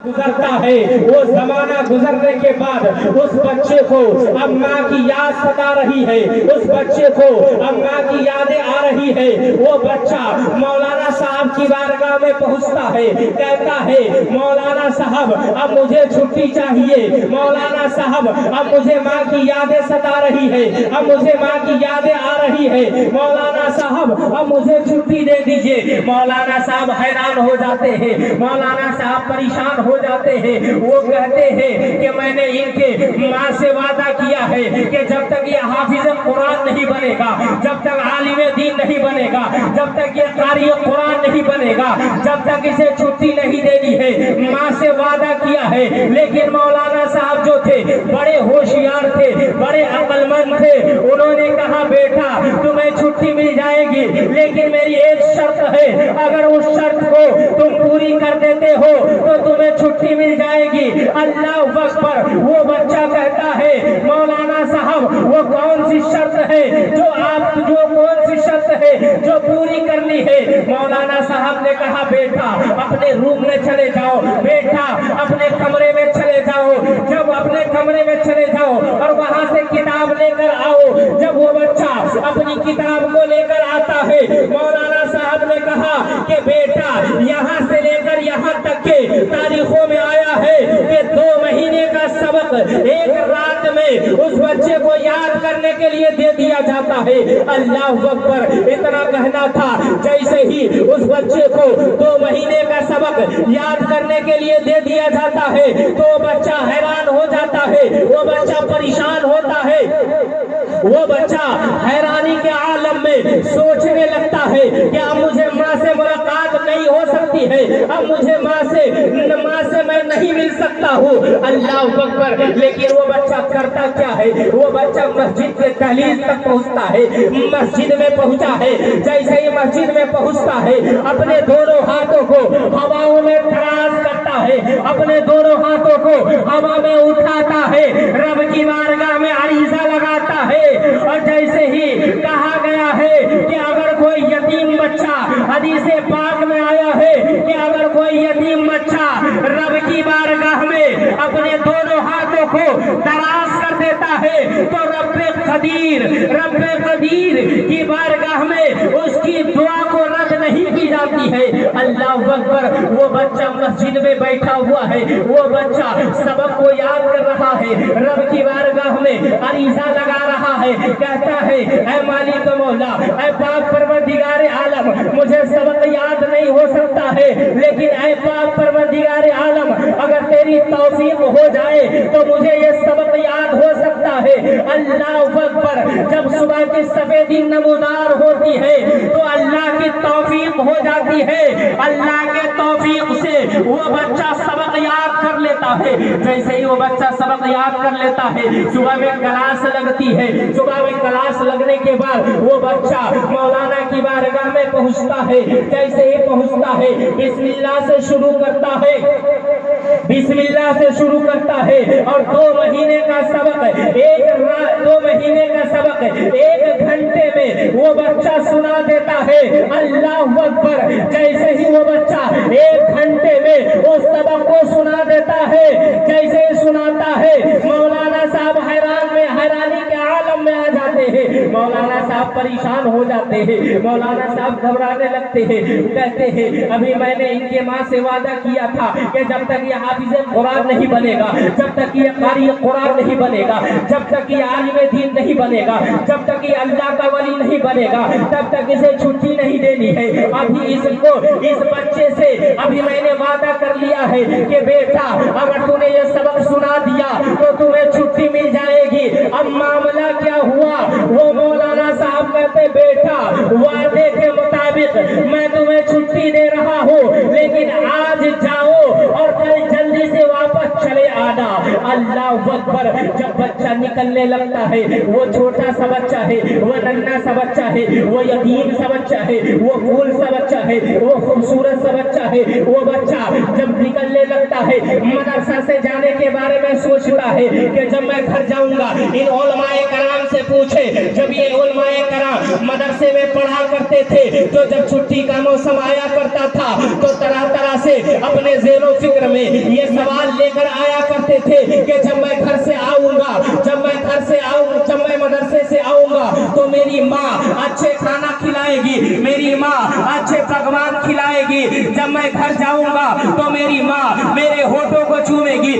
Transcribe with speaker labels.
Speaker 1: गुजरता है, वो जमाना गुजरने के बाद उस बच्चे को अब माँ की याद सता रही है, उस बच्चे को अब माँ की यादें आ रही है। वो बच्चा मौलाना साहब की बारगाह में पहुंचता है, कहता है मौलाना साहब अब मुझे छुट्टी चाहिए, मौलाना साहब अब मुझे माँ की यादें सता रही है, अब मुझे माँ की यादें आ रही है, मौलाना साहब अब मुझे छुट्टी दे दीजिए। मौलाना साहब हैरान हो जाते हैं, मौलाना साहब परेशान हो जाते हैं। वो कहते हैं कि मैंने इनके माँ से वादा किया है कि जब तक ये हाफिज कुरान नहीं बनेगा, जब तक आलिम दीन नहीं बनेगा, जब तक ये कारी कुरान नहीं बनेगा, जब तक इसे छुट्टी नहीं देनी है, माँ से वादा किया है। लेकिन मौलाना साहब जो थे बड़े होशियार थे, बड़े अक्लमंद थे, उन्होंने कहा बेटा तुम्हें छुट्टी मिल जाएगी, लेकिन मेरी एक शर्त है, अगर उस शर्त को तुम पूरी कर देते हो तो तुम्हें छुट्टी मिल जाएगी। अल्लाह अकबर। वो बच्चा कहता है मौलाना साहब वो कौन सी शर्त है जो कौन सी शर्त है जो पूरी करनी है? मौलाना साहब ने कहा बेटा अपने रूम में चले जाओ, बेटा अपने कमरे में चले जाओ। जब अपने कमरे में चले जाओ और वहां से किताब लेकर आओ। जब वो बच्चा अपनी किताब को लेकर आता है, मौलाना साहब ने कहा कि बेटा यहाँ से लेकर यहाँ तक के तारीखों में आया है कि 2 महीने का सबक एक रात में उस बच्चे को याद करने के लिए दे दिया जाता है। अल्लाह अकबर। इतना कहना था, जैसे ही उस बच्चे को 2 महीने का सबक याद करने के लिए दे दिया जाता है तो बच्चा हैरान हो जाता है, वो बच्चा परेशान होता है, वो बच्चा हैरानी के आलम में सोचने लगता है कि अब मुझे माँ से मुलाकात नहीं हो सकती है, अब मुझे माँ से मैं नहीं मिल सकता हूँ। अल्लाह अकबर। लेकिन वो बच्चा करता क्या है? वो बच्चा मस्जिद के दहलीज तक पहुँचता है, मस्जिद में पहुँचा है। जैसे ही मस्जिद में पहुँचता है अपने दोनों हाथों को हवाओं में दराज करता है, अपने दोनों हाथों को हवा में उठाता है, रब की बारगाह में अरीज़ा लगाता है। और जैसे ही कहा गया है कि अगर कोई यतीम बच्चा, हदीस पाक में आया है कि अगर कोई यतीम बच्चा रब की बारगाह में अपने दोनों हाथों को दराज कर देता है तो रब्बे कदीर की बारगाह में उसकी दुआ को रद्द नहीं की जाती है। अल्लाह अकबर। वो बच्चा मस्जिद में बैठा हुआ है, वो बच्चा सबक को याद कर रहा है, रब की बारगाह में अरीज़ा लगा रहा है, कहता है ऐ मालिक मौला, ऐ पाक परवरदिगार आलम, मुझे सबक याद नहीं हो सकता है, लेकिन ऐ पाक परवरदिगार आलम अगर तेरी तौफीक हो जाए तो मुझे ये सबक याद हो सकता है। अल्लाह अकबर। जब सुबह की सफेदी नमूदार होती है तो अल्लाह की तौफीक हो जाती है, अल्लाह के तौफीक से वो बच्चा सबक याद कर लेता है। जैसे ही वो बच्चा सबक याद कर लेता है, सुबह में क्लास लगती है, सुबह में क्लास लगने के बाद वो बच्चा मौलाना की बारगाह में पहुंचता है। जैसे ही पहुंचता है बिस्मिल्लाह से शुरू करता है, बिस्मिल्लाह से शुरू करता है और 2 महीने का सबक 2 महीने का सबक 1 घंटे में वो बच्चा सुना देता है। अल्लाह अकबर। जैसे ही वो बच्चा 1 घंटे में उस सबक को सुना देता है, जैसे ही सुनाता है मौलाना साहब हैरानी के आलम में आ जाते हैं, मौलाना साहब परेशान हो जाते हैं, मौलाना साहब घबराने लगते हैं, कहते हैं अभी मैंने इनके माँ से वादा किया था कि जब तक ये हाफिज कुरान नहीं बनेगा, जब तक ये कारी कुरान नहीं बनेगा, जब तक ये आलिम दीन नहीं बनेगा, जब तक ये अल्लाह का वली नहीं बनेगा, तब तक इसे छुट्टी नहीं देनी है। अभी इस बच्चे से अभी मैंने वादा कर लिया है कि बेटा अगर तूने ये सबक सुना दिया तो तुम्हें छुट्टी मिल जाएगी। अब मामला क्या हुआ? वो मौलाना साहब कहते बेटा वादे के मुताबिक मैं तुम्हें छुट्टी दे रहा हूँ, लेकिन आज जाओ और कल जल्दी से वापस चले आना। अल्लाह अकबर। जब बच्चा निकलने लगता है, वो छोटा सा बच्चा है, वो नन्हा सा बच्चा है, वो यतीम सा बच्चा है, वो फूल सा बच्चा है, वो खूबसूरत सा बच्चा है, वो बच्चा जब निकलने लगता है मदरसा से जाने जाने के बारे में सोचता है कि जब मैं घर जाऊंगा इन उलमाए कराम से पूछे। जब ये उलमाए कराम मदरसे में पढ़ा करते थे तो जब छुट्टी का मौसम आया करता था तो तरह तरह से अपने ज़ेनो फिक्र में ये सवाल लेकर आया करते थे कि जब मैं घर से आऊंगा, जब मैं घर से आऊंगा, जब मैं मदरसे से आऊंगा तो मेरी माँ अच्छे खाना खिलाएगी, मेरी माँ अच्छे पकवान खिलाएगी। जब मैं घर जाऊंगा तो मेरी माँ मेरे होठों को चूमेगी।